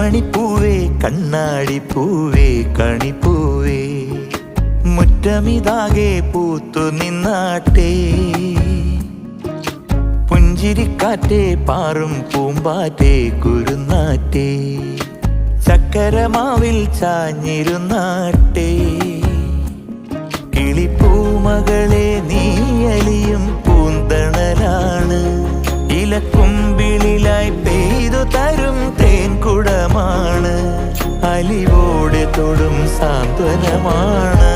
കൺമണിപ്പൂവേ കണ്ണാടിപ്പൂവേ കണിപ്പൂവേ മുറ്റമിതാകെ പൂത്തു നിന്നാട്ടെ പുഞ്ചിരിക്കാറ്റേ പാറും പൂമ്പാറ്റേ കുരുന്നാറ്റേ ചക്കരമാവിൽ ചാഞ്ഞിരുന്നാട്ടെ കിളിപ്പൂമകളെ നീയലിയും പൂന്തണലാണ് ഇലക്കുമ്പിളിലായി പെയ്തു തരും തേൻകുടമാണ് അലിവോടെ തൊടും സാന്ത്വനമാണ്